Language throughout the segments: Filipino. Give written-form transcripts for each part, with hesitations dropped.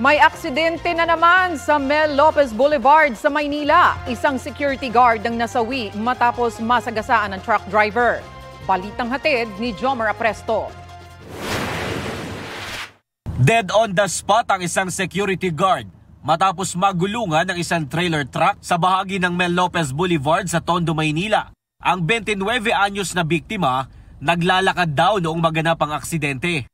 May aksidente na naman sa Mel Lopez Boulevard sa Maynila. Isang security guard ang nasawi matapos masagasaan ng truck driver. Balitang hatid ni Jomer Apresto. Dead on the spot ang isang security guard matapos magulungan ng isang trailer truck sa bahagi ng Mel Lopez Boulevard sa Tondo, Maynila. Ang 29 anyos na biktima naglalakad daw noong maganap ang aksidente.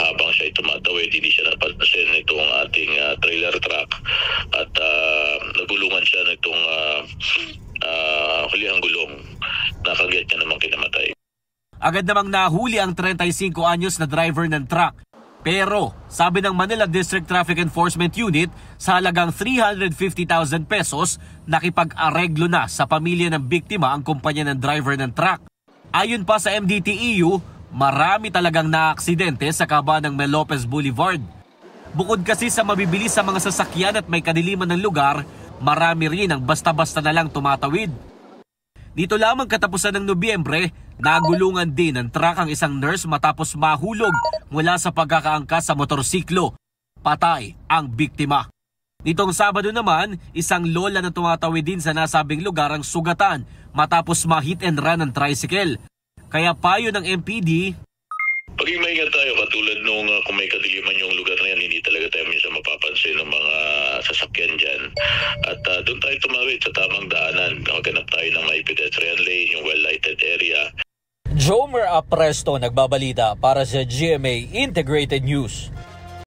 Habang siya tumatawid, hindi siya napansin nitong ating trailer truck at nagulungan siya nitong hulihang gulong. Nakagat niya namang kinamatay. Agad namang nahuli ang 35 anyos na driver ng truck. Pero sabi ng Manila District Traffic Enforcement Unit, sa halagang 350,000 pesos, nakipag-areglo na sa pamilya ng biktima ang kumpanya ng driver ng truck. Ayon pa sa MDTEU, marami talagang naaksidente sa kaba ng Mel Lopez Boulevard. Bukod kasi sa mabibilis sa mga sasakyan at may kadiliman ng lugar, marami rin ang basta-basta na lang tumatawid. Dito lamang katapusan ng Nobyembre, nagulungan din ng truck ang isang nurse matapos mahulog mula sa pagkakaangkas sa motorsiklo. Patay ang biktima. Nitong Sabado naman, isang lola na tumatawid din sa nasabing lugar ang sugatan matapos ma-hit and run ng tricycle. Kaya payo ng MPD, paging maingat tayo katulad nung kung may kadiliman yung lugar na yan, hindi talaga tayo minsan mapapansin ng mga sasakyan dyan. At doon tayo tumawid sa tamang daanan. Maghanap tayo ng may pedestrian lane, yung well-lighted area. Jomer Apresto nagbabalita para sa GMA Integrated News.